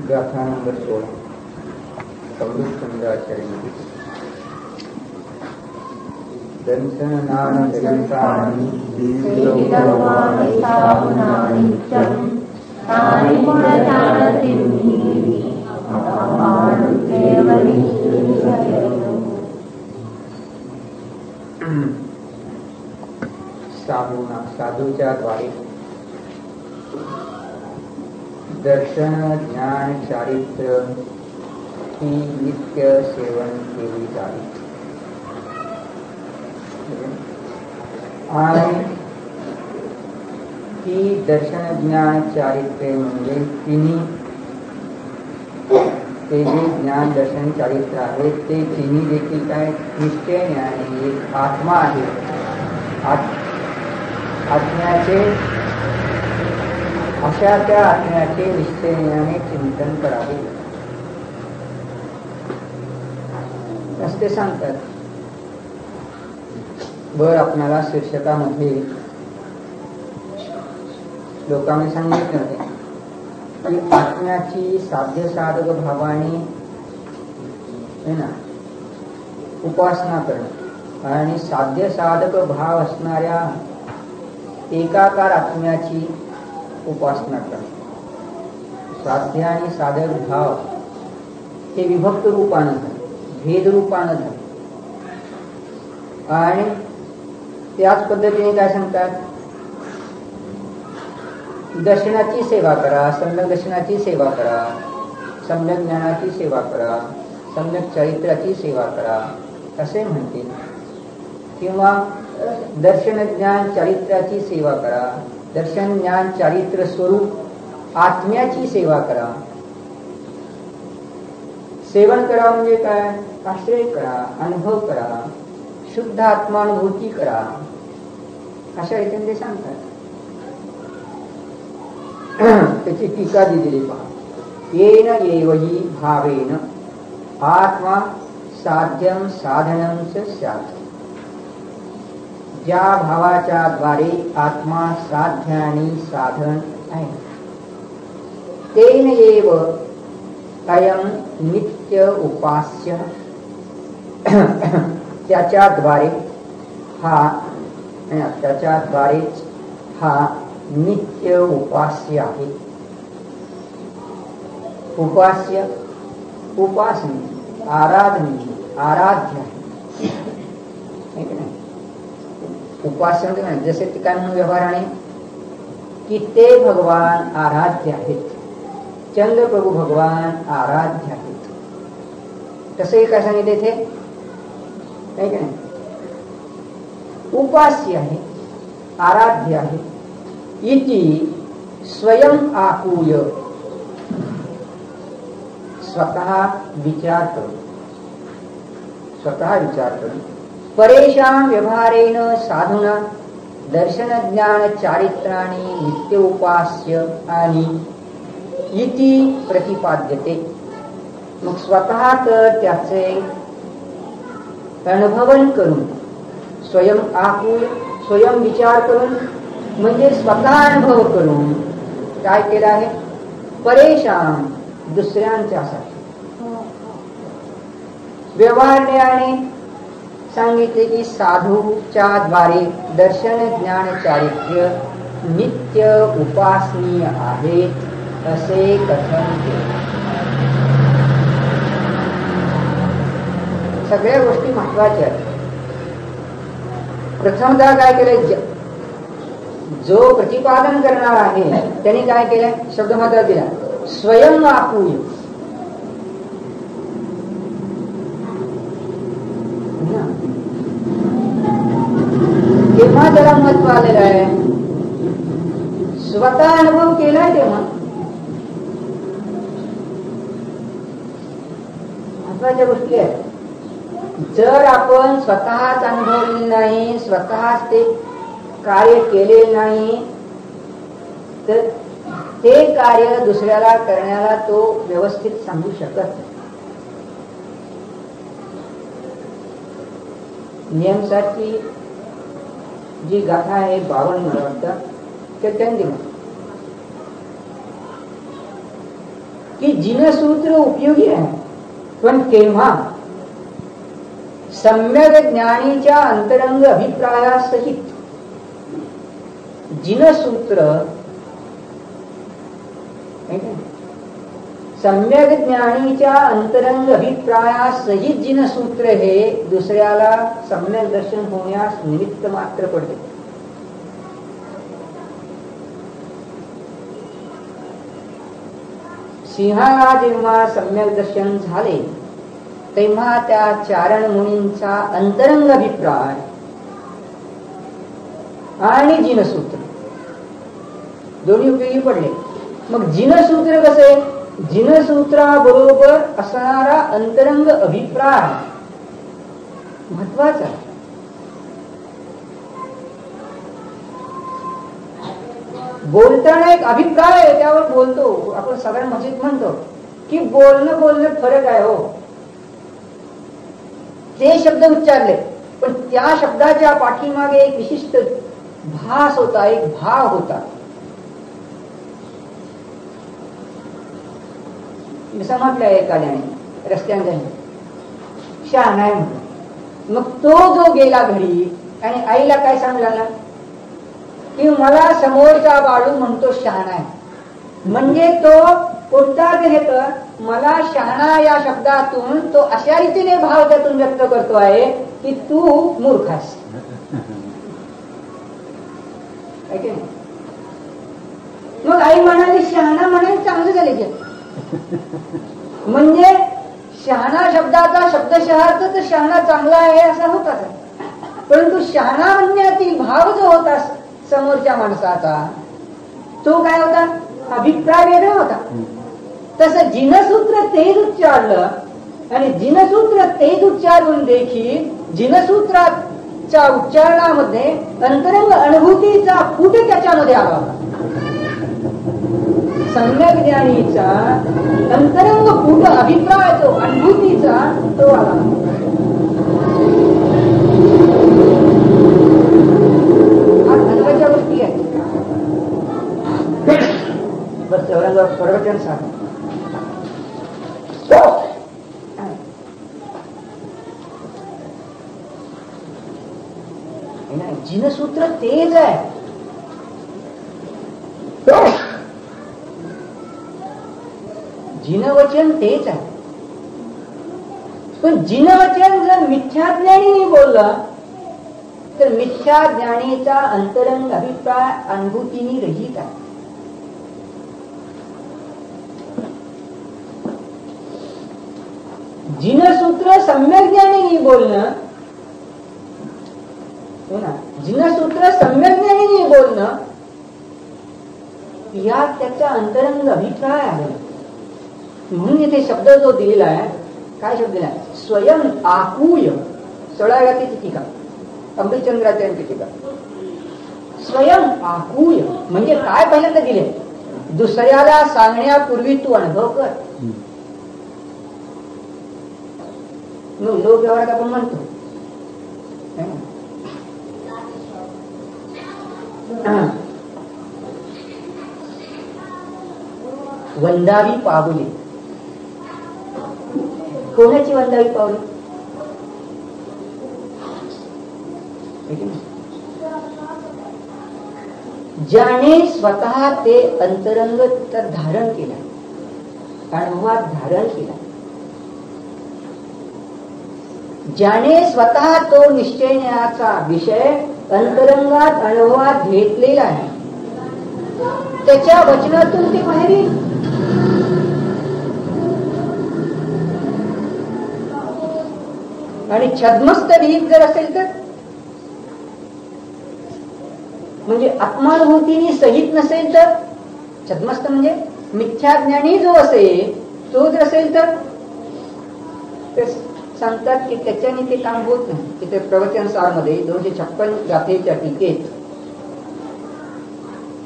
गाथा नंबर 16 अवधूतचंद्राचार्य दर्शनानि दीर्घौवाणि साधनानि च तानि गुणजानन्ति साधूच्या द्वारे दर्शन ज्ञान चारित्र्य ही नित्य सेवन केली जावी आणि ही दर्शन ज्ञान चारित्र्य म्हणजे तिन्ही ते जे ज्ञान दर्शन चारित्र्य आहे ते तिन्ही देखील काय निश्चय आणि एक आत्मा आहे. आत्म्याचे अशा त्या आत्म्याचे निश्चयाने चिंतन करावे असं ते सांगतात. वर आपणाला शीर्षकामध्ये लोकांनी सांगितले होते की आत्म्याची साध्य साधक भावाने उपासना करणं आणि साध्य साधक भाव असणाऱ्या एकाकार आत्म्याची उपासना करणं. साध्य आणि साधक भाव हे विभक्त रूपानं झाले, भेद रूपानं झाले. आणि त्याच पद्धतीने काय सांगतात, दर्शनाची सेवा करा, सम्यक दर्शनाची सेवा करा, सम्यक ज्ञानाची सेवा करा, सम्यक चरित्राची सेवा करा असे म्हणतील. किंवा दर्शन ज्ञान चारित्र्याची सेवा करा, दर्शन ज्ञान चारित्र स्वरूप आत्म्याची सेवा करा. सेवन करा म्हणजे काय, आश्रय करा, अनुभव करा, शुद्ध आत्मानुभूती करा अशा रीतीने ते सांगतात. त्याची टीका दिलेली पहा. येन एवही भावेन आत्मा साध्यम साधनम च स्यात्. ज्या भावाच्या द्वारे आत्मा साध्य आणि साधन आहे तेन एव अयं नित्य उपास्य. त्याच्याद्वारे हा नित्य उपास्य आहे. उपास्य उपासनीय आराधनीय आराध्य आहे. उपास्य म्हणजे जसे ठिकाण व्यवहाराने की ते भगवान आराध्य आहेत, चंद्रप्रभू भगवान आराध्य आहेत. तसे काय सांगितले इथे नाही का नाही. उपास्य आहे, आराध्य आहे. इति स्वयं आकूय स्वतः विचार करून परेषां व्यवहारेण साधुना दर्शन ज्ञान चारित्राणी नित्य उपास्य आणि इति प्रतिपाद्यते. मग स्वतः तर त्याचे अनुभवन करून स्वयं आकूय स्वयं विचार करून म्हणजे स्वतः अनुभव करून काय केलं आहे, परेशान दुसऱ्यांच्यासाठी व्यवहारण्याने सांगितले की साधूच्या द्वारे दर्शन ज्ञान चारित्र्य नित्य उपासनीय आहेत असे कथन केले. सगळ्या गोष्टी महत्वाच्या आहेत. प्रथमतः काय केले, जो प्रतिपादन करणार आहे त्यांनी काय केलं, शब्द मात्र दिला स्वयं आकूय. तेव्हा त्याला महत्व आलेलं आहे. स्वतः अनुभव केलाय तेव्हा महत्वाच्या गोष्टी आहेत. जर आपण स्वतःच अनुभवले नाही, स्वतःच ते कार्य केले नाही तर ते कार्य दुसऱ्याला करण्याला तो व्यवस्थित सांगू शकत नाही. नियमसाठी जी गाथा आहे 52 मला वाटतं ते त्यांनी की जिनसूत्र उपयोगी आहे, पण केव्हा? सम्यक ज्ञानीच्या अंतरंग अभिप्रायासहित जिनसूत्र, सम्यक ज्ञानीच्या अंतरंग अभिप्रायासहित जिनसूत्र हे दुसऱ्याला सम्यक दर्शन होण्यास निमित्त मात्र पडते. सिंहाला जेव्हा सम्यक दर्शन झाले तेव्हा त्या चारण मुनींचा अंतरंग अभिप्राय आणि जिनसूत्र दोन्ही उपयोगी पडले. मग जिनसूत्र कसे? जिनसूत्राबरोबर असणारा अंतरंग अभिप्राय महत्वाचा. बोलताना एक अभिप्राय आहे, त्यावर बोलतो आपण. सगळ्या मस्जिद म्हणतो की बोलणं फरक आहे हो. ते शब्द उच्चारले पण त्या शब्दाच्या पाठीमागे एक विशिष्ट भास होता, एक भाव होता. म्हटलंय एखाद्याने रस्त्याने शहाणा आहे म्हणून. मग तो जो गेला घरी आणि आईला काय सांगला ना की मला समोरचा बाळू म्हणतो शहाणा आहे, म्हणजे तो कोणता घेत मला शहाणा या शब्दातून तो अशा रीतीने भाव त्यातून व्यक्त करतो आहे की तू मूर्ख आहेस. मग आई म्हणाली शहाणा म्हणायला चांगलं झाले की, म्हणजे शहाणा शब्दाचा शब्दशः तर शहाणा चांगला आहे असा होता, परंतु शहाणा म्हणण्यातील भाव जो होता समोरच्या माणसाचा तो काय होता? अभिप्राय वेगळा होता. तसं जिनसूत्र तेच उच्चारलं आणि जिनसूत्र तेच उच्चारून देखील जिनसूत्राच्या उच्चारणामध्ये अंतरंग अनुभूतीचा फूट त्याच्यामध्ये आला होता. सम्यक ज्ञानीचा अंतरंग फूट अभिप्राय जो अनुभूतीचा तो आला. महत्वाच्या गोष्टी आहेत. बस प्रवचन सांग. जिनसूत्र तेज आहे. जिनवचन तेच आहे, पण जिनवचन जर मिथ्याज्ञानी बोललं तर मिथ्याज्ञानीचा अंतरंग अभिप्राय अनुभूतीने रहित आहे. जिनसूत्र सम्यक ज्ञानीने बोलणं, जिनसूत्र सम्यक ज्ञानीने बोलणं यात त्याचा अंतरंग अभिप्राय आहे. म्हणून इथे शब्द जो दिलेला आहे, काय शब्द दिला? स्वयं आकूय. सळागातीची टीका, अमृतचंद्राचार्यांची टीका. स्वयं आकूय म्हणजे काय पहिल्यांदा दिले? दुसऱ्याला सांगण्यापूर्वी तू अनुभव कर. लोक व्यवहारात आपण म्हणतो वंदावी पावली. कोणाची वंदावी पावली? ज्याने स्वतः ते अंतरंग तर धारण केला, अनुभवात धारण केला, ज्याने स्वतः तो निश्चयाचा विषय अंतरंगात अनुभवात घेतलेला आहे, त्याच्या वचनातून ते बाहेर येईल. आणि छद्मस्त विहित जर असेल तर, म्हणजे आत्मानुभूतीने सहित नसेल तर, छद्मस्त म्हणजे मिथ्याज्ञानी जो असेल तो जर असेल तर सांगतात की त्याच्याने ते काम होत नाही. तिथे प्रवचन सारमध्ये 256 गाथेच्या टीकेत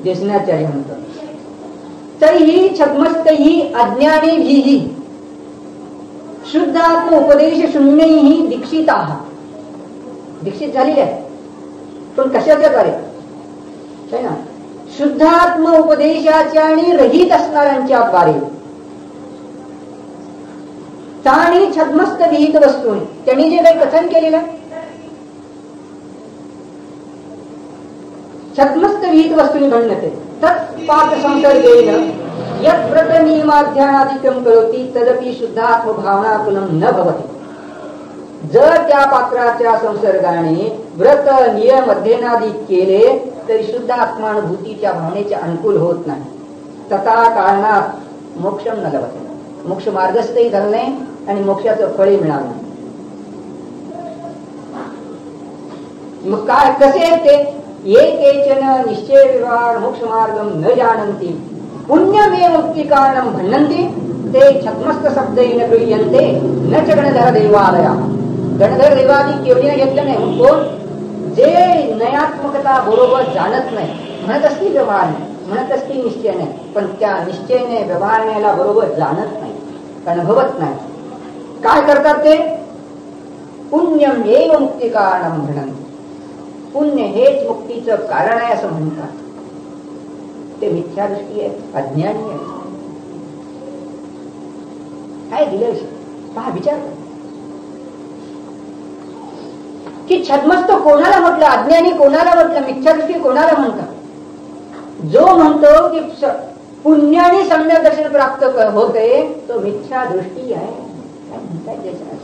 देशनाचार्य म्हणतात, तरीही छद्मस्त ही अज्ञानी भीही शुद्धात्म उपदेश शून्यही दीक्षित आहात. दीक्षित झालेले आहे, पण कशाच्या द्वारे? शुद्धात्म उपदेशाच्या आणि रहित असणाऱ्यांच्या द्वारे. ताणी छद्मस्त विहित वस्तून, त्यांनी जे काही कथन केलेलं आहे, छद्मस्त विहित वस्तूंनी गण्यते तत्पात संसर्गेन यत् व्रत नियमाध्यानादिकं करोति तदपि शुद्धात्म भावनाकुलं न भवति. जर त्या पात्राच्या संसर्गाने व्रत नियम अध्ययनादी केले तरी शुद्ध आत्मानुभूतीच्या भावनेच्या अनुकूल होत नाही. तथा कारणात मोक्षम न लभते, मोक्ष मार्गस्थही झालं नाही आणि मोक्षाचं फळही मिळालं नाही. मग काय कसे आहेत ते? ये केचन निश्चय व्यवहार मोक्ष मार्गम न जानन्ति पुण्यमेव मुक्ती कारणम भन्नन्ति ते छद्मस्त शब्देन गृह्यन्ते न च गणधर देवालया. गणधर देवादी केवढी घेतलं नाही. कोण? जे नयात्मकता बरोबर जाणत नाही, म्हणत असतील व्यवहार नाही, म्हणत असतील निश्चय नाही, पण त्या निश्चयने व्यवहारण्याला बरोबर जाणत नाही, अनुभवत नाही. काय करतात ते? पुण्यमेव मुक्ती कारणम भन्नन्ति. पुण्य हेच मुक्तीचं कारण आहे असं म्हणतात. ते मिथ्या दृष्टी आहे, अज्ञानी आहे. काय दिलं पहा, विचार कर की छद्मस्त कोणाला म्हटलं, अज्ञानी कोणाला म्हटलं, मिथ्या दृष्टी कोणाला म्हणतात? जो म्हणतो की पुण्याने सम्यक दर्शन प्राप्त होते तो मिथ्या दृष्टी आहे. काय म्हणताय त्याच्या?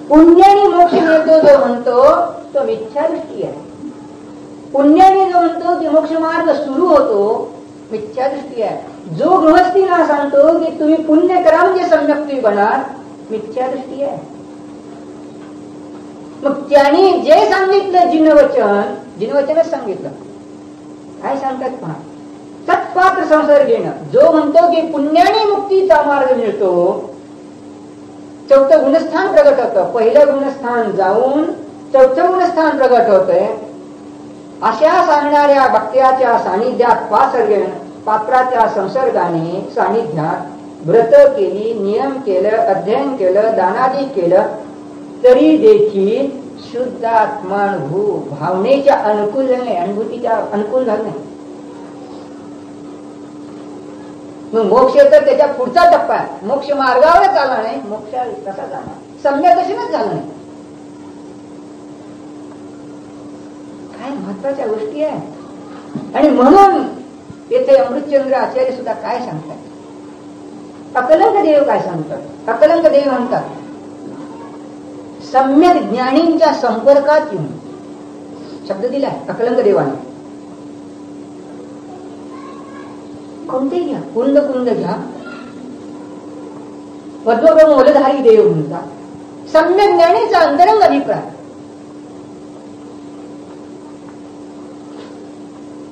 पुण्याने मोक्ष मिळतो जो म्हणतो तो मिथ्या दृष्टी आहे. पुण्याने जो म्हणतो की मोक्ष मार्ग सुरू होतो मिथ्या दृष्टी आहे. जो गृहस्थीला सांगतो की तुम्ही पुण्य करा म्हणजे सम्यक तुम्ही बनाल, मिथ्या दृष्टी आहे. मग त्यांनी जे सांगितलं जिनवचनच सांगितलं. काय सांगतात पहा, तत्पात्र संसर्गेन. जो म्हणतो की पुण्याने मुक्तीचा मार्ग मिळतो, चौथं गुणस्थान प्रगट होतं. पहिलं गुणस्थान जाऊन चौथं गुणस्थान प्रगट होतंय. अशा सांगणाऱ्या भक्त्याच्या सानिध्यात पात्राच्या संसर्गाने सानिध्यात व्रत केली, नियम केलं, अध्ययन केलं, दानादी केलं तरी देखील शुद्ध आत्मानुभूत भावनेच्या अनुकूल झाले, अनुभूतीच्या अनुकूल झाले नाही. मग मोक्ष तर त्याच्या पुढचा टप्पा आहे. मोक्ष मार्गावरच आला नाही, मोक्ष कसा जाणार? सम्यक दर्शनच झालं नाही. काय महत्वाच्या गोष्टी आहेत. आणि म्हणून येथे अमृतचंद्र आचार्य सुद्धा काय सांगतात, अकलंक देव काय सांगतात? अकलंक देव म्हणतात सम्यक ज्ञानींच्या संपर्कात येऊन, शब्द दिलाय अकलंक देवाने. कोणते घ्या, कुंद घ्या, पद्मप्रभू मोलधारी देव म्हणतात. सम्यक ज्ञानीचा अंतरंग अभिप्राय.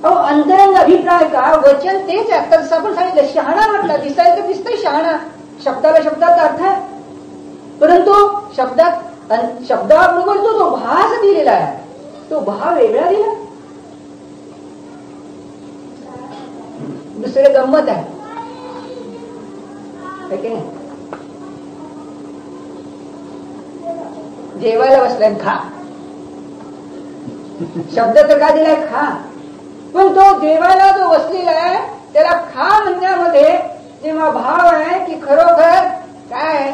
अंतरंग अभिप्राय का? वचन तेच आहे. तर आपण सांगितलं शहाणा म्हटलं, दिसायला तर दिसतंय शहाणा, शब्दाला शब्दाचा अर्थ आहे, परंतु शब्दाबरोबर तो भास दिलेला आहे, तो भाव वेगळा दिला. दुसरे गंमत आहे की नाही? जेवायला बसलाय, खा. शब्द तर का दिलाय? खा. पण तो जेवायला जो बसलेला आहे त्याला खा म्हणण्यामध्ये जेव्हा भाव आहे की खरोखर काय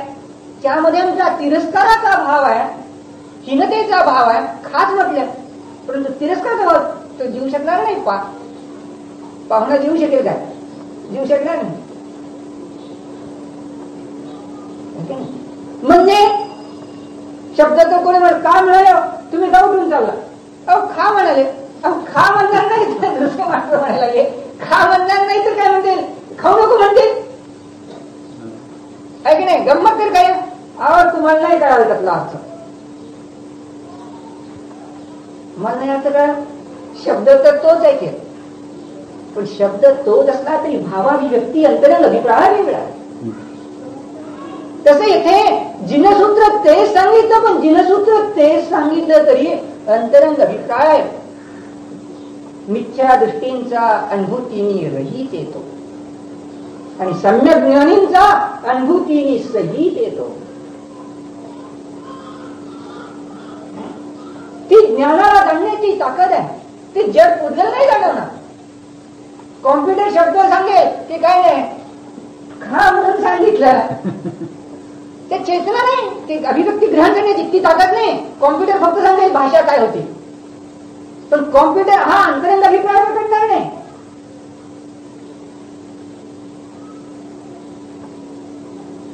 त्यामध्ये आमचा तिरस्काराचा भाव आहे, हीनतेचा भाव आहे. खाच म्हटलं, परंतु तिरस्काराचा भाव तो जीव शकणार नाही. पाहुणा जीव शकेल काय? जीव शकणार नाही. म्हणजे शब्द तो कोणी म्हण का म्हणाले, तुम्ही का उठून चालला? अहो खा म्हणाले. अहो खा म्हणणार नाही तर दुसरं मात्र म्हणायला लागले. खा म्हणणार नाही तर काय म्हणतील? खाऊ नको म्हणतील. आहे की नाही? गंमत तर काय? अहो तुम्हाला नाही कळालं त्यातला अर्थ. मला नाही अर्थ कळालं. शब्द तर तोच आहे की, पण शब्द तोच असला तरी भावाभिव्यक्ती अंतरंग अभिप्राय वेगळा. तसं इथे जिनसूत्र तेच सांगितलं, पण जिनसूत्र तेच सांगितलं तरी अंतरंग अभिप्राय मिथ्या दृष्टींचा अनुभूतीने रहित येतो आणि सम्यक ज्ञानींचा अनुभूतीने सहित येतो. ती ज्ञानाला जाणण्याची ताकद आहे. ते जग पुढलं नाही जाणवणार. कॉम्प्युटर शब्द सांगेल की काय नाही खा म्हणून सांगितलं, ते चेतना नाही, ते अभिव्यक्ती ग्रहण करण्याची इतकी ताकद नाही. कॉम्प्युटर फक्त सांगेल भाषा काय होती, पण कॉम्प्युटर हा अंतरंग अभिप्राय प्रकटणार नाही.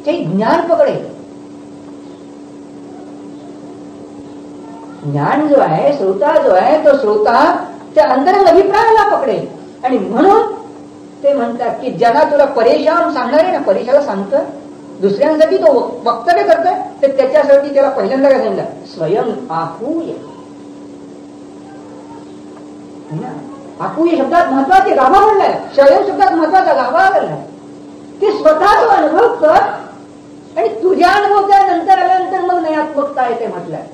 ते ज्ञान पकडेल. ज्ञान जो आहे, श्रोता जो आहे, तो श्रोता त्या अंतरंग अभिप्रायाला पकडेल. आणि म्हणून ते म्हणतात की ज्यांना तुला परेशान सांगणार आहे ना, परेशाला सांगतं दुसऱ्यांसाठी, तो वक्तव्य करतोय, तर त्याच्यासाठी त्याला पहिल्यांदा काय सांगितलं, स्वयं आकूय. आकूय शब्दात महत्वाचे गाभा म्हणलाय, स्वयं शब्दात महत्वाचा गाभा म्हणलाय. ते स्वतः तो अनुभव कर आणि तुझ्या अनुभवानंतर आल्यानंतर मग नयात्मकता येते म्हटलंय.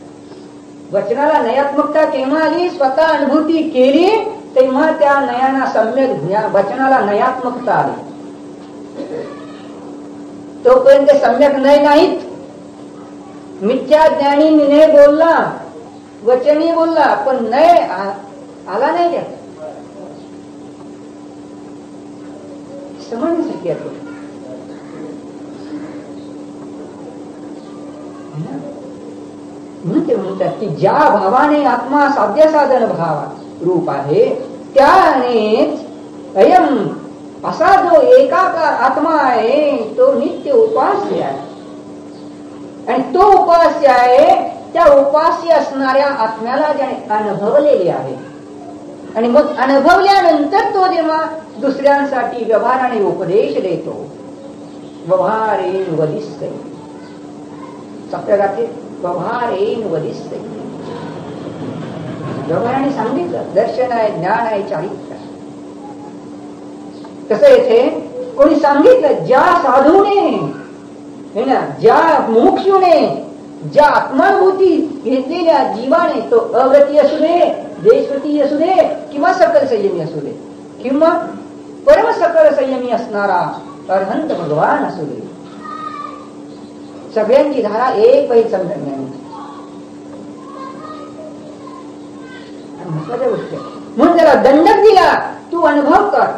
वचनाला नयात्मकता केव्हा आली, स्वतः अनुभूती केली तेव्हा त्या नयाना सम्यक ज्ञान, वचनाला नयात्मकता आली. तोपर्यंत सम्यक नय नाहीत. मिथ्या ज्ञानी ने बोलला, वचनी बोलला, पण नय आला नाही त्यात. समजण्यासाठी आहे. म्हणून ते म्हणतात की ज्या भावाने आत्मा साध्य साधन भावा रूप आहे, त्यानेच अयम असा जो एकाकार आत्मा आहे तो नित्य उपास्य आहे. आणि तो उपास्य आहे, त्या उपास्य असणाऱ्या आत्म्याला ज्याने अनुभवलेले आहे. आणि मग अनुभवल्यानंतर तो जेव्हा दुसऱ्यांसाठी व्यवहाराने उपदेश देतो, व्यवहारेण वदिष्यते, सप्तकाचे व्यवहारेण वदिष्यते, व्यवहाराने सांगितलं, दर्शन आहे, ज्ञान आहे, चारित्र्य. तसं येथे कोणी सांगितलं, ज्या साधूने है ना, ज्या मुमुक्षूने, ज्या आत्मानुभूती घेतलेल्या जीवाने, तो अव्रती असू दे, देशवती असू दे, किंवा सकल संयमी असू दे, किंवा परम सकल संयमी असणारा अरहंत भगवान असू दे, सगळ्यांची धारा एक पैल समजण्याने. महत्वाच्या गोष्टी म्हणून त्याला दंडक दिला, तू अनुभव कर.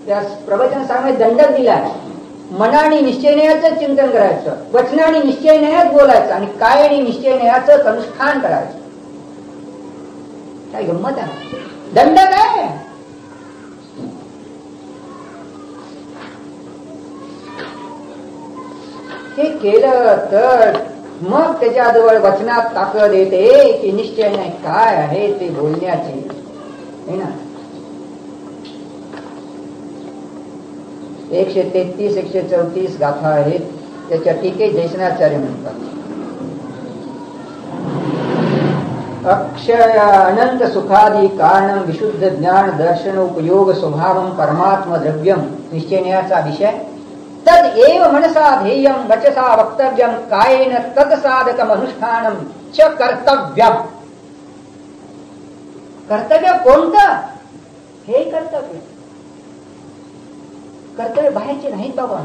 त्या प्रवचन सांगणे दंडक दिला, मनाने निश्चयनयाचं चिंतन करायचं, वचनाने निश्चयनयाच बोलायचं, आणि कायाने निश्चयनयाचं अनुष्ठान करायचं. काय गंमत आहे, दंडक आहे. हे केलं तर मग त्याच्याजवळ वचनात ताकद येते की निश्चय नाही काय आहे ते बोलण्याची, है ना. 133 134 गाथा आहेत, त्याच्या टीके जैसनाचार्य म्हणतात. अक्षय अनंत सुखादी कारणम विशुद्ध ज्ञान दर्शन उपयोग स्वभावम परमात्म द्रव्यम निश्चयण्याचा विषय तद एव मनसा ध्येयम वचसा वक्तव्यम कायेन तत्साधकम अनुष्ठानम च कर्तव्यम. कर्तव्य कोणतं, हे कर्तव्य. कर्तव्य बाहेरचे नाहीत बाबा.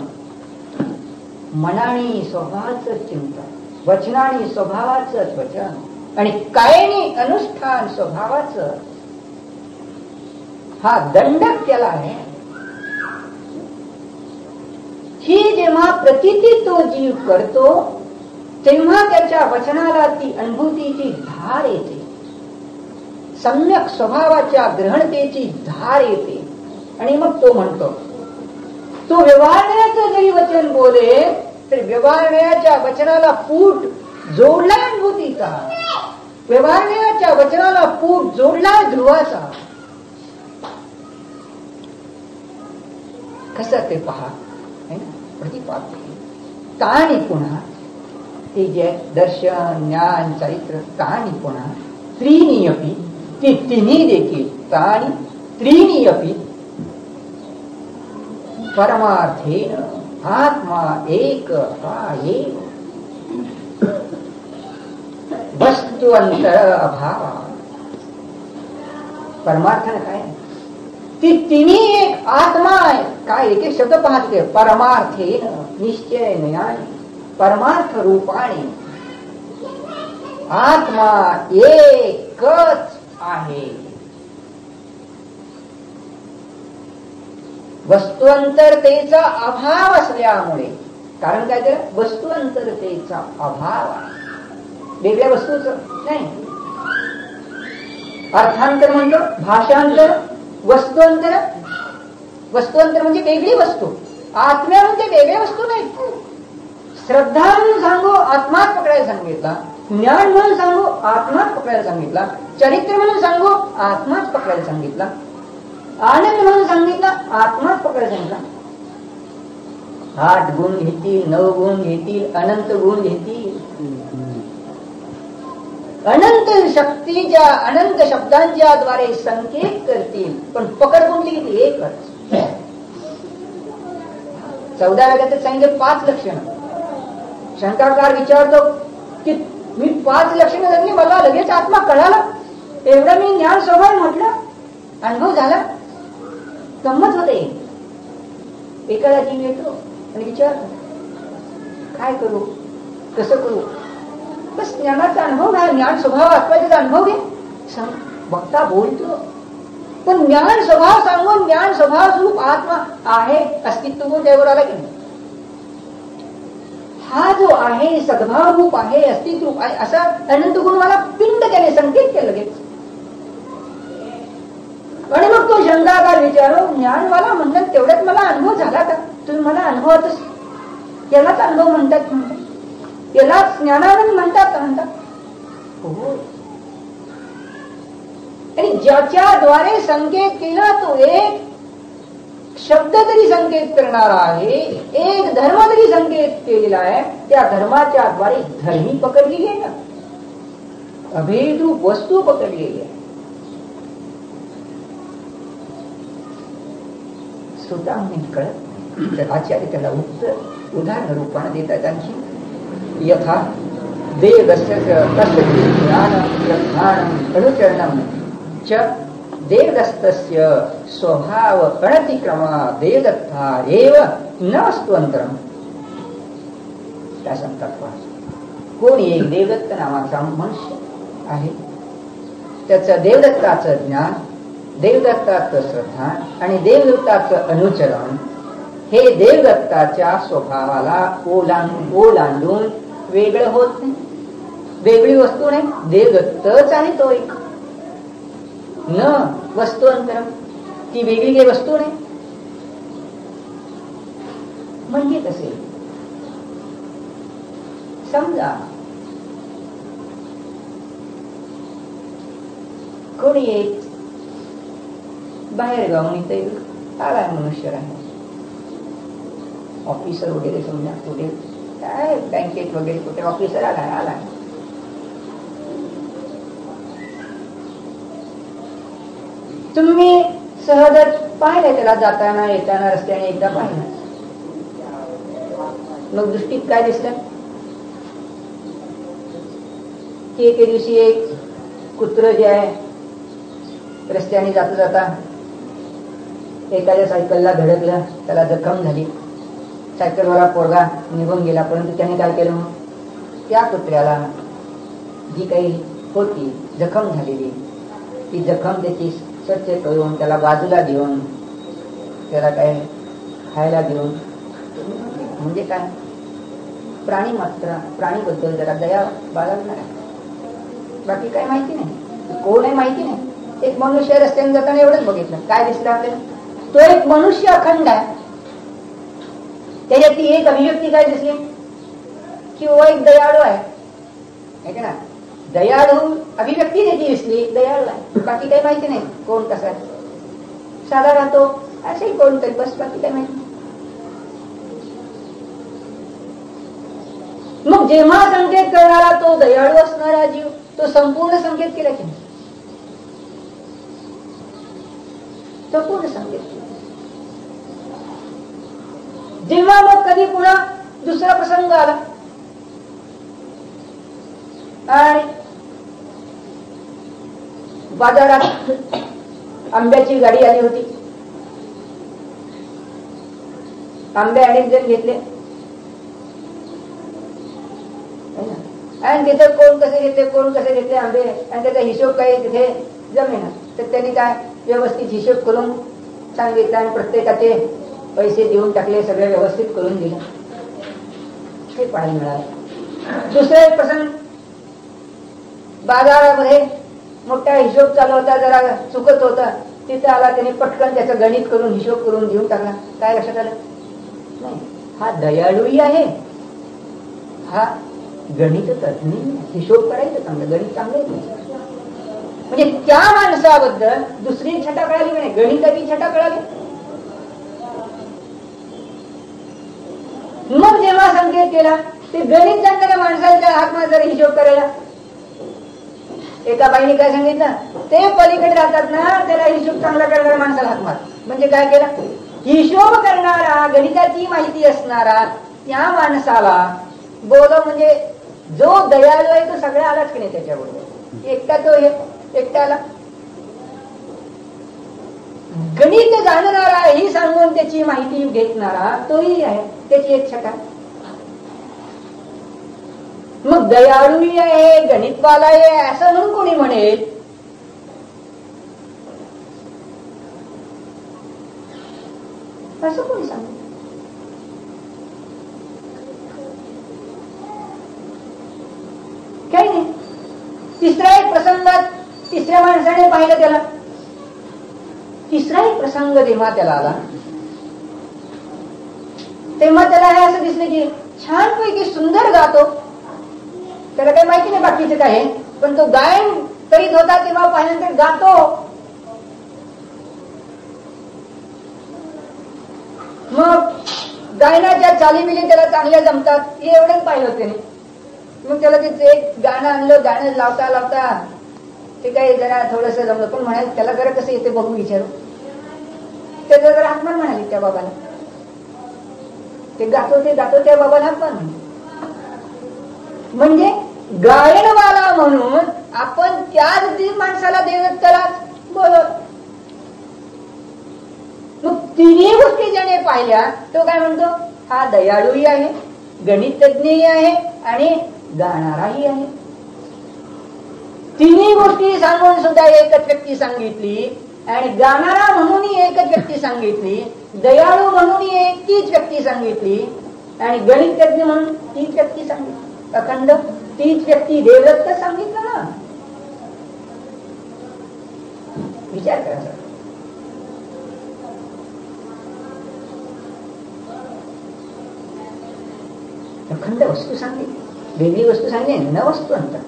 मनाने स्वभावाचं चिंतन, वचनाने स्वभावाचं वचन, आणि कायेने अनुष्ठान स्वभावाचं, हा दंडक त्याला आहे. ही जेव्हा प्रतीती तो जीव करतो तेव्हा त्याच्या वचनाला ती अनुभूतीची धार येते, सम्यक स्वभावाच्या ग्रहणतेची धार येते. आणि मग तो म्हणतो, तो व्यवहारण्याचं जरी वचन बोले तर व्यवहारण्याच्या वचनाला पूट जोडलाय अनुभूतीचा, व्यवहारण्याच्या वचनाला पूट जोडलाय ध्रुवाचा. कसं ते पहा, प्रतिपाद्य. कहाणी पुन्हा ते जे दर्शन ज्ञान चारित्र कहाणी पुन्हा त्रीणी अपि, ती तिन्ही देखील कहाणी त्रीणी अपि परमार्थेन आत्मा एक हा एव वस्तु अंतर अभाव. परमार्थाने काय, ती तिन्ही एक आत्मा आहे. काय एक एक शब्द पाहते, परमार्थेन निश्चय नयाने, परमार्थ रूपाने आत्मा एकच आहे. वस्तुअंतरतेचा अभाव असल्यामुळे, कारण काय तर वस्तुअंतरतेचा अभाव आहे, वेगळ्या वस्तूच नाही. अर्थांतर म्हणतो, भाषांतर, वस्तुअंतर. वस्तुअंतर म्हणजे वेगळी वस्तू, आत्म्या म्हणजे वेगळ्या वस्तू नाही. श्रद्धा म्हणून सांगू आत्माच पकडायला सांगितला, ज्ञान म्हणून सांगू आत्माच पकडायला सांगितला, चरित्र म्हणून सांगू आत्माच पकडायला सांगितला, आनंद म्हणून सांगितला आत्माच पकडायला सांगितला. 8 गुण घेतील, 9 गुण घेतील, अनंत गुण घेतील, अनंत शक्तीच्या अनंत शब्दांच्या द्वारे संकेत करतील, पण पकड कुठली घेतली? एकच. 14व्या गतीत सांगितले 5 लक्षण. शंकराचार्य विचारतो की मी 5 लक्षणं लागली, मला लगेच आत्मा कळाला, एवढं मी ज्ञान स्वभाव म्हटलं, अनुभव झाला. गंमत होते. एखादा जीव येतो आणि विचारतो काय करू, कसं करू? बस ज्ञानाचा अनुभव घ्या, ज्ञान स्वभाव आत्म्याचा अनुभव घे. वक्ता बोलतो, पण ज्ञान स्वभाव सांगून ज्ञान स्वभाव स्वरूप आत्मा आहे, अस्तित्व गुण त्यावर आला की नाही? हा जो आहे सद्भाव रूप आहे, अस्तित्व रूप आहे, असा अनंत गुण मला पिंड केले, संकेत केलं लगेच. आणि मग तो शंकाकार विचारो, ज्ञानवाला म्हणतात तेवढ्यात मला अनुभव झाला का? तुम्ही मला अनुभवातच, त्यालाच अनुभव म्हणतात, त्यालाच ज्ञानानंद म्हणतात. हो. आणि ज्याच्याद्वारे संकेत केला तो एक शब्द तरी संकेत करणारा आहे, एक धर्म तरी संकेत केलेला आहे, त्या धर्माच्या द्वारे धर्मी पकडलेली आहे ना, अभेदरूप वस्तू पकडलेली आहे. श्रोता म्हणून कळत नाही, तर आचार्य त्याला उत्तर उदाहरण रूपाने देतात. आणखी यथा देवदस्य ज्ञान प्रधान अनुचरणम च देवदस्तस्य स्वभाव अनतिक्रमा देवदत्ता एव न वस्तुअंतरम. काय सांगतात? कोणी एक देवदत्त नावाचा मनुष्य आहे, त्याचं देवदत्ताचं ज्ञान, देवदत्ताचं श्रद्धा आणि देवदत्ताचं अनुचरण हे देवदत्ताच्या स्वभावाला ओलांडून वेगळं होत नाही, वेगळी वस्तू नाही, देवदत्तच आहे तो एक. न वस्तुअंतरम, ती वेगळी काही वस्तू नाही. म्हणजे कसे? समजा कोणी एक बाहेर गावून इथे आलाय मनुष्य आहे, ऑफिसर वगैरे, समजा कुठे काय बँकेत वगैरे कुठे ऑफिसर आलाय. तुम्ही सहजच पाहिलं त्याला, जाताना येताना रस्त्याने एकदा पाहिलं, मग दृष्टीत काय दिसलं की एके दिवशी एक कुत्र जे आहे रस्त्याने जाता जाता एखाद्या सायकलला धडकलं, त्याला जखम झाली, सायकलवाला पोरगा निघून गेला, परंतु त्याने काय केलं? त्या कुत्र्याला जी काही होती जखम झालेली, ती जखम त्याची स्वच्छ करून त्याला बाजूला देऊन, त्याला काय खायला देऊन, म्हणजे काय प्राणी मात्र, प्राणीबद्दल जरा दया बाळगणार आहे. बाकी काय माहिती नाही, कोण आहे माहिती नाही. एक मनुष्य रस्त्याने जाताना एवढंच बघितलं, काय दिसलं आपल्याला? तो एक मनुष्य अखंड आहे, त्याच्यातली एक अभिव्यक्ती काय दिसली की वो एक दयाळू आहे का ना? दयाळू अभिव्यक्ती त्याची दिसली, दयाळू आहे. बाकी काही माहिती नाही कोण कसा आहे, साधा राहतो असे कोणतरी, बस बाकी काय माहिती. मग जेव्हा संकेत करणारा तो दयाळू असणारा जीव, तो संपूर्ण संकेत केला की नाही? तो पूर्ण संकेत केला. जेव्हा मग कधी पुन्हा दुसरा प्रसंग आला आणि बाजारात आंब्याची गाडी आली होती, आंबे अनेक जण घेतले आणि तिथे कोण कसे घेतले, कोण कसे घेतले आंबे, आणि त्याचा हिशोब काही तिथे जमेना, तर त्यांनी काय व्यवस्थित हिशोब करून सांगितलं आणि प्रत्येकाचे पैसे देऊन टाकले, सगळे व्यवस्थित करून दिले, हे पाहायला मिळालं. दुसरा एक प्रसंग, बाजारामध्ये मोठा हिशोब चालू होता, जरा चुकत होता, तिथे आला, त्याने पटकन त्याचं गणित करून हिशोब करून देऊन टाकला. काय लक्षात आलं? नाही, हा दयाळूही आहे, हा गणित तज्ञ, हिशोब करायचं चांगलं, गणित चांगलं. म्हणजे त्या माणसाबद्दल दुसरी छटा कळाली की नाही, गणिताची छटा कळाली. मग जेव्हा संकेत केला, ते गणित जाणणाऱ्या माणसाच्या हातमध्ये जर हिशोब करायला, एका बाईने काय सांगितलं, ते पलीकडे राहतात ना, त्याला हिशोब चांगला करणाऱ्या माणसाला हात मार. म्हणजे काय केला, हिशोब करणारा, गणिताची माहिती असणारा त्या माणसाला बोल, म्हणजे जो दयाळू आहे तो सगळा आलाच की नाही त्याच्याबरोबर. एकटा तो एकटा आला. गणित जाणणारा ही सांगून त्याची माहिती घेतणारा तोही आहे, त्याची एक छटा. मग दयाळूही आहे, गणितवाला आहे असं म्हणून कोणी म्हणेल, असं कोणी सांग. काही नाही. तिसरा एक प्रसंगात तिसऱ्या माणसाने पाहिलं त्याला, तिसरा एक प्रसंग जेव्हा त्याला आला, तेव्हा त्याला हे असं दिसलं की छानपैकी सुंदर गातो. त्याला काही माहिती नाही बाकीचं काय, पण तो गायन करीत होता तेव्हा पाहिल्यानंतर गातो. मग गायनाच्या चालीमिली त्याला चांगल्या जमतात, हे एवढंच पाहिलं होते. मग त्याला ते एक गाणं आणलं, गाणं लावता लावता ते काही जरा थोडस जमलं, पण म्हणाल त्याला जरा कसं येते बघू विचारू. त्याचा जरा हातमान म्हणाली त्या बाबाला, ते गातो त्या बाबाला हातमान म्हणाले. म्हणजे गायनवाला म्हणून आपण त्याच माणसाला देवत्ताला बोलत. मग तिन्ही गोष्टी ज्याने पाहिल्या तो काय म्हणतो, हा दयाळूही आहे, गणित तज्ञही आहे आणि गाणाराही आहे. तिन्ही गोष्टी सांगून सुद्धा एकच व्यक्ती सांगितली, आणि गाणारा म्हणूनही एकच व्यक्ती सांगितली, दयाळू म्हणूनही तीच व्यक्ती सांगितली, आणि गणित तज्ञ म्हणून तीच व्यक्ती सांगितली. अखंड तीच व्यक्ती देवदत्त सांगितलं ना. विचार करा. अखंड वस्तू सांगितली, वेगळी वस्तू सांगितली न वस्तू अंतर,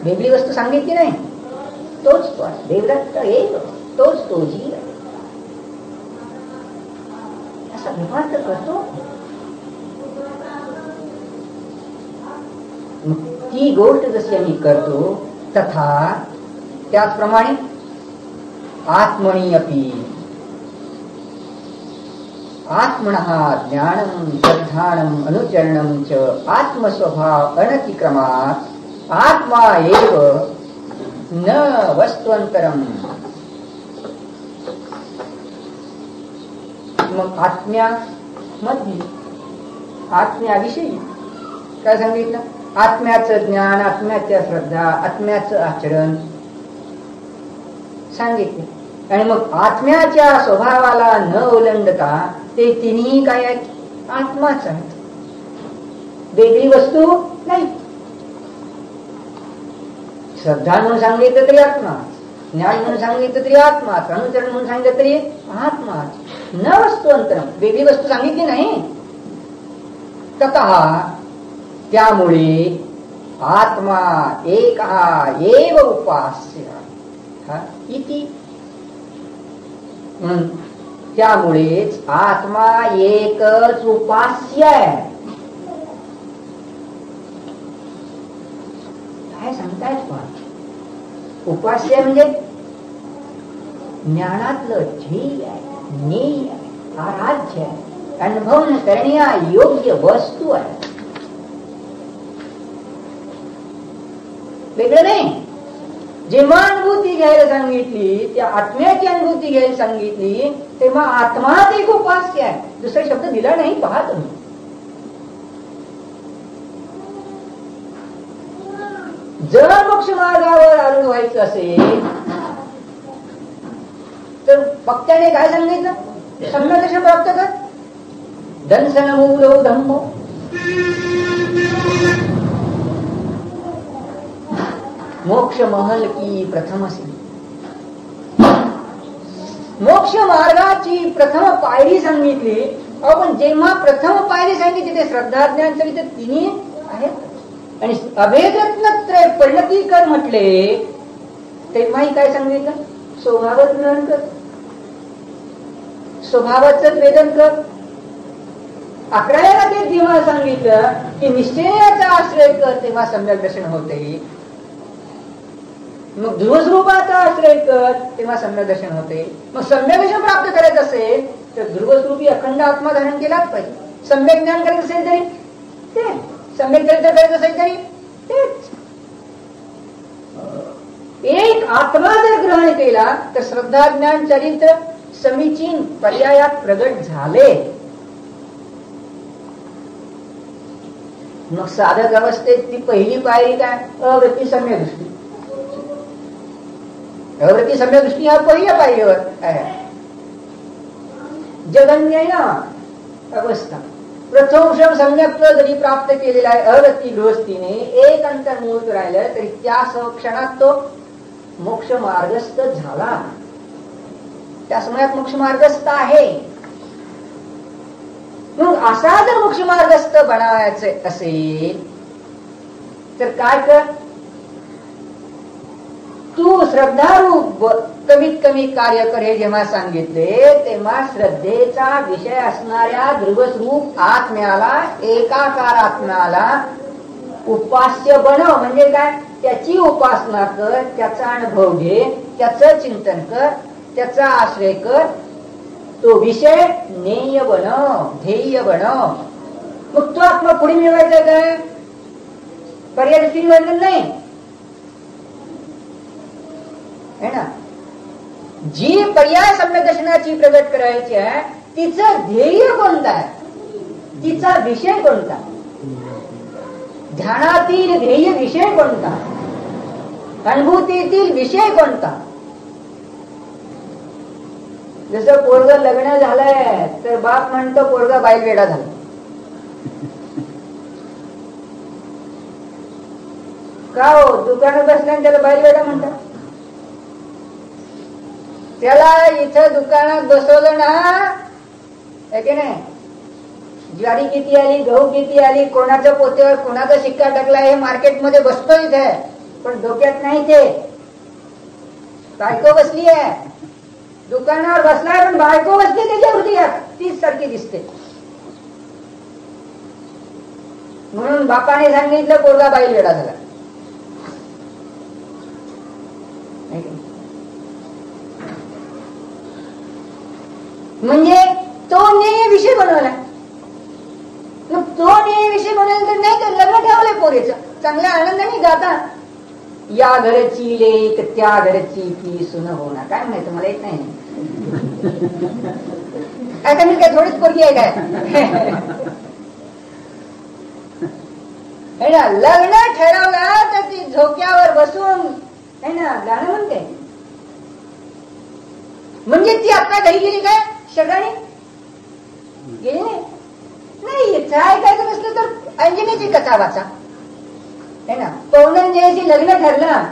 वेगळी वस्तू सांगितली नाही. तोच तो देवदत्त एक, तोच तो जीव असा विभाग करतो. ती गोष्ट जशी आम्ही करतो तथा त्याचप्रमाणे आत्मनी अपि आत्मनः ज्ञानम श्रद्धानम अनुचरणम च आत्मस्वभाव अनतिक्रमात् आत्मा एव न वस्तुअंतरम. मग आत्म्यामध्ये आत्म्याविषयी काय सांगितलं, आत्म्याचं ज्ञान, आत्म्याच्या श्रद्धा, आत्म्याचं आचरण सांगितले. आणि मग आत्म्याच्या स्वभावाला न ओलांडता ते तिन्ही काय आहेत, आत्माच आहेत, वेगळी वस्तू नाही. श्रद्धा म्हणून सांगितलं तरी आत्मा, ज्ञान म्हणून सांगितलं तरी आत्माच, अनुचरण म्हणून सांगितलं तरी आत्माच, न वस्तू अंतरम, वेगळी वस्तू सांगितली नाही. ततः त्यामुळे आत्मा एक एव उपास्य इति. त्यामुळेच आत्मा एकच उपास्य आहे. काय सांगतायत पण उपास्य म्हणजे ज्ञानातलं ध्येय आहे, ज्ञेय आहे, आराध्य आहे, अनुभव करण्या योग्य वस्तू आहे, वेगळं नाही. जेव्हा अनुभूती घ्यायला सांगितली, त्या आत्म्याची अनुभूती घ्यायला सांगितली, तेव्हा आत्माच एक उपास्य आहे, दुसरा शब्द दिला नाही. पहा तुम्ही, जर मोक्ष मार्गावर आरूढ व्हायचं असेल तर वक्त्याने काय सांगितलं? सम्यक दर्शन प्राप्त कर. दंसन मूलो धम्मो, मोक्ष महल की प्रथमसी. मोक्ष मार्गाची प्रथम पायरी सांगितली. पण जेव्हा प्रथम पायरी सांगितली ते श्रद्धा ज्ञान चरित्र तिन्ही आहेत आणि अभेदत्रय परिणती कर म्हटले तेव्हाही काय सांगितलं? स्वभावच ग्रहण कर, स्वभावाच वेदन कर. 11व्या ते जेव्हा सांगितलं की निश्चयाचा आश्रय कर तेव्हा सम्यक दर्शन होते. मग ध्रुवस्वरूपाचा आश्रय कर तेव्हा सम्यक दर्शन होते. मग सम्यक दर्शन प्राप्त करायचं असेल तर ध्रुवस्वरूपी अखंड आत्मा धारण केलाच पाहिजे. सम्यक ज्ञान करायचं असेल तरी ते, सम्यक चरित्र करायचं असेल तरी तेच. एक आत्मा जर ग्रहण केला तर श्रद्धा ज्ञान चरित्र समीचीन पर्यायात प्रगट झाले. मग साधक अवस्थेत ती पहिली पायरी काय? अवृत्ती सम्यक दृष्टी. अवृत्ती सम्यक दृष्टी हा पहिल्या पायरीवर आहे. जगन्य अवस्था प्रथम सम्यक जरी प्राप्त केलेला आहे अवृत्ती गृहस्थीने, एक अंतर्मुख राहिलं तरी त्या क्षणात तो मोक्ष मार्गस्थ झाला. त्या समयात मोक्ष मार्गस्थ आहे. मग असा जर मोक्ष मार्गस्थ बनायचे असेल तर काय कर? तू श्रद्धारूप कमीत कमी कार्य कर. हे जेव्हा सांगितले तेव्हा श्रद्धेचा विषय असणाऱ्या ध्रुवस्वरूप आत्म्याला, एकाकार आत्म्याला उपास्य बनव. म्हणजे काय? त्याची उपासना कर, त्याचा अनुभव घे, त्याचं चिंतन कर, त्याचा आश्रय कर. तो विषय ज्ञेय बनव, ध्येय बनव. मग तो आत्मा पुढे मिळवायचा काय? पर्याय दृष्टी मिळवलं नाही है ना. जी पर्याय सम्यक दर्शनाची प्रगट करायची आहे तिचं ध्येय कोणतं आहे? तिचा विषय कोणता? ध्यानातील ध्येय विषय कोणता? अनुभूतीतील विषय कोणता? जसं पोरग लग्न झालंय तर बाप म्हणतो पोरगा बाईल वेडा झाला. का हो? दुकानात बसल्याने त्याला बाईल वेडा म्हणतात. त्याला इथं दुकानात बसवलं ना, है की नाही? ज्वारी किती आली, गहू किती आली, कोणाच्या पोत्यावर कोणाचा शिक्का टाकला हे मार्केटमध्ये बसतो इथे, पण डोक्यात नाही ते. बायको बसली आहे दुकानावर बसलाय पण बायको बसली त्याच्या हृदयात, तीच सारखी दिसते. म्हणून बापाने सांगितलं पोरगा बाईल वेडा झाला. म्हणजे तो न्याय विषय बनवला. मग तो न्याय विषय बनवल्यानंतर नाही तर लग्न ठेवलंय पोरीचं, चांगल्या आनंदाने गाता. या घरची लेक त्या घरची ती सुन होणार. काय माहिती मला येत नाही. काय मी काय थोडीच पोरगी आहे काय? है ना. लग्न ठरवलं तर ती झोक्यावर बसून है ना गाणं म्हणते. म्हणजे ती आता घरी गेली काय? शगाने गेली नाही. इथं ऐकायचं नसलं तर अंजनीची कथा वाचा है ना. पौर्णंजयशी लग्न ठरलं,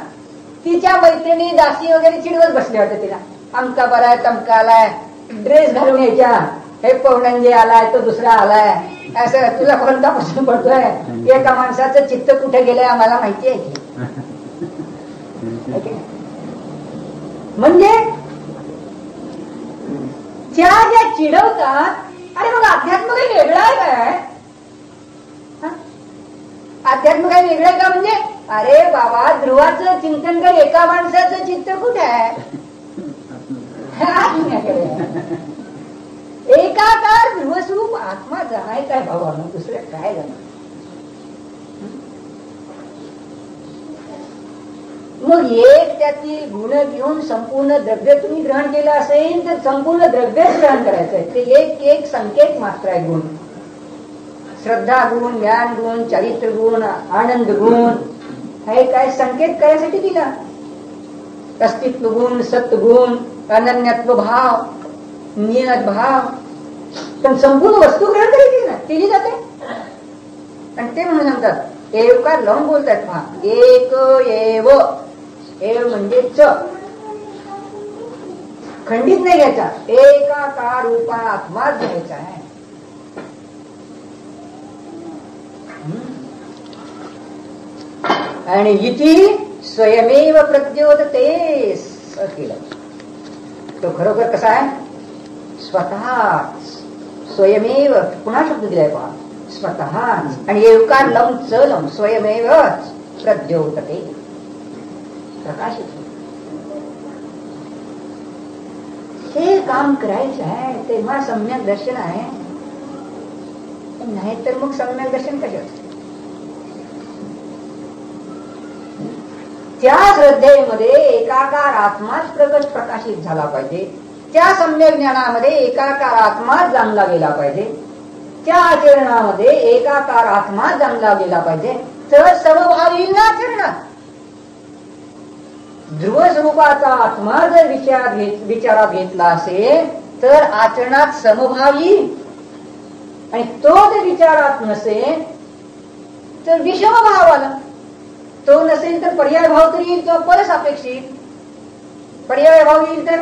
तिच्या मैत्रिणी दासी वगैरे चिडवत बसले होते तिला. अमका बराय, तमका आलाय, ड्रेस घालून यायच्या, हे पौर्णंजय आलाय, तो दुसरा आलाय, असं तुला कोणता प्रश्न पडतोय? एका माणसाचं चित्त कुठे गेलंय आम्हाला माहिती आहे की. म्हणजे त्या ज्या चिडवतात, अरे मग अध्यात्म काही वेगळं आहे काय? अध्यात्म काही वेगळं आहे का? म्हणजे अरे बाबा ध्रुवाचं चिंतन कर, एका माणसाचं चित्त कुठे आहे? एकाकार ध्रुवस्वरूप आत्मा जाणायचा आहे भावानं, दुसरं काय जाणार? मग एक त्याची गुण घेऊन संपूर्ण द्रव्य तुम्ही ग्रहण केलं असेल तर संपूर्ण द्रव्य ग्रहण करायचंय. ते एक एक संकेत मात्र आहे गुण. श्रद्धा गुण, ज्ञान गुण, चारित्र गुण, आनंद गुण, हे काय संकेत करायसाठी दिला. अस्तित्व गुण, सत्गुण, अनन्यत्व भाव, नियत भाव, पण संपूर्ण वस्तू ग्रहण केली जाते. आणि ते म्हणून सांगतात एवकार लावून बोलतात. पहा, एक एव, एव म्हणजे च, खंडित नाही घ्यायचा, एकाकार रूपा आत्माच घ्यायचा आहे. आणि इति स्वयमेव प्रद्योतते केलं. तो खरोखर कसा आहे? स्वतः स्वयमेव. पुन्हा शब्द दिलाय पहा, स्वतः. आणि एवकार लावून च लावून स्वयमेव प्रद्योतते, प्रकाशित. हे काम करायचं आहे तेव्हा सम्यक दर्शन आहे, नाही तर मग सम्यक दर्शन कशाचं? त्या श्रद्धेमध्ये एकाकार आत्माच प्रकाशित झाला पाहिजे. त्या सम्यक ज्ञानामध्ये एकाकार आत्माच जाणला गेला पाहिजे. त्या आचरणामध्ये एकाकार आत्मा जाणला गेला पाहिजे. तर समभाव येईल ना आचरणात. ध्रुव स्वरूपाचा आत्मा जर विचारात घेतला असेल तर आचरणात समभाव येईल. आणि तो जर विचारात नसेल तर विषमभाव आला. तो नसेल तर पर्याय भाव तरी येईल, तो परसापेक्षित पर्याय भाव येईल. तर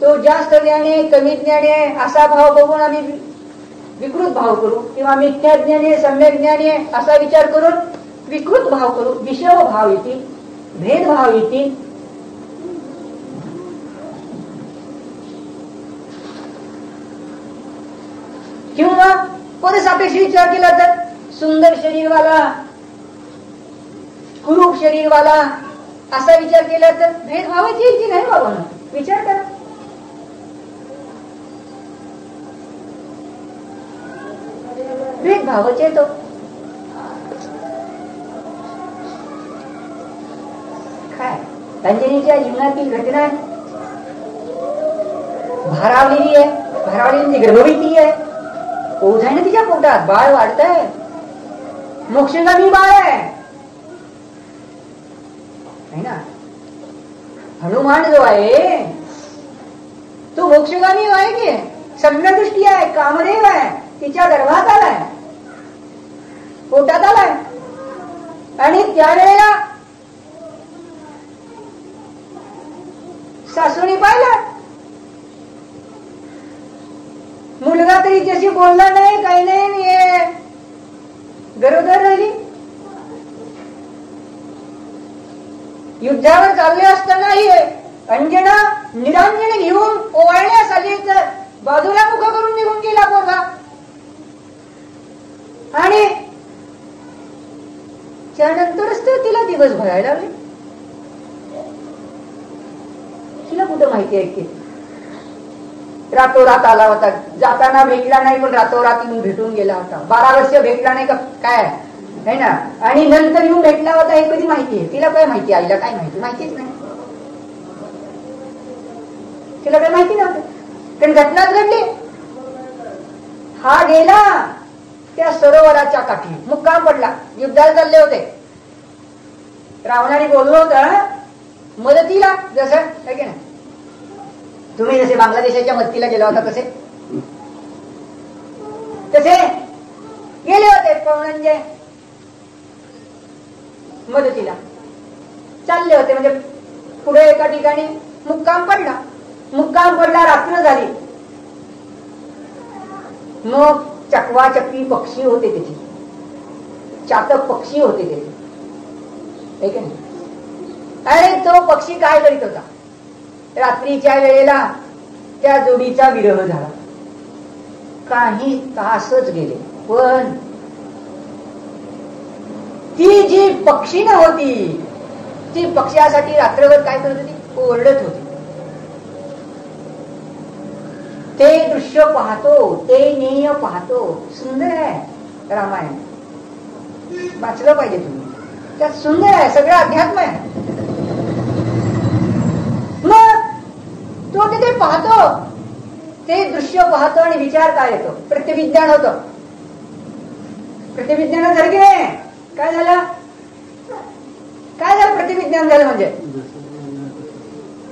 तो जास्त ज्ञाने कमी ज्ञाने असा भाव बघून आम्ही विकृत भाव करू, किंवा मिथ्या ज्ञाने सम्यक ज्ञाने असा विचार करून विकृत भाव करू. विषम भाव येतील, भेदभाव येतील. किंवा परसापेक्ष विचार केला तर सुंदर शरीरवाला, कुरूप शरीरवाला असा विचार केला तर भेदभावच येईल की नाही बाबा? विचार करा. भेदभावच येतो. काय अंजनीच्या जीवनातील घटना भारावलेली आहे. भारावलेली गर्भवती आहे. ओझ आहे ना तिच्या पोटात, बाळ वाढतंय, मोक्षगामी बाळ आहे ना. हनुमान जो आहे तो मोक्षगामी आहे की सम्यदृष्टी आहे, कामदेव आहे. तिच्या गर्भात आलाय, पोटात आलाय. आणि त्यावेळेला सासूने पाहिलं, मुलगा तरी जशी बोलला नाही, काही नाही, गरोदर राहिली. युद्धावर चालले असताना अंजना निरांजन घेऊन ओवाळण्यास आली तर बाजूला मुख करून निघून गेला पोरगा. आणि त्यानंतरच तर तिला दिवस भरायला लागले. तिला कुठं माहिती आहे की रातोरात आला होता, जाताना भेटला नाही पण रातोरात येऊन भेटून गेला होता. 12 वर्ष भेटला नाही का काय है ना. आणि नंतर येऊन भेटला होता हे कधी माहिती आहे? तिला काय माहिती? आईला काय माहिती? माहितीच नाही. तिला काय माहिती नव्हतं, कारण घटनाच घडली. हा गेला त्या सरोवराच्या काठी, मुक्काम पडला. युद्धाला चालले होते. रावणाने बोललो होतं मदतीला, जसं आहे की नाही, तुम्ही जसे बांगलादेशाच्या मदतीला गेला होता तसे गेले होते. पवनंजय मदतीला चालले होते. म्हणजे पुढे एका ठिकाणी मुक्काम पडला. रात्र झाली. मग चकवा चकवी पक्षी होते त्याची, चातक पक्षी होते त्याचे. अरे तो पक्षी काय करीत होता? रात्रीच्या वेळेला त्या जोडीचा विरह झाला. काही तासच गेले, पण ती जी पक्षी होती ती पक्ष्यासाठी रात्रभर काय करत होती? ओरडत होती. ते दृश्य पाहतो, ते नेय पाहतो. सुंदर आहे रामायण, वाचलं पाहिजे तुम्ही. त्यात सुंदर आहे, सगळं अध्यात्म आहे. मग तो तिथे पाहतो, ते दृश्य पाहतो आणि विचार काय येतो? प्रत्यविज्ञान होतं. प्रत्यविज्ञान झालं की नाही? काय झालं? काय झालं? प्रतिविज्ञान झालं म्हणजे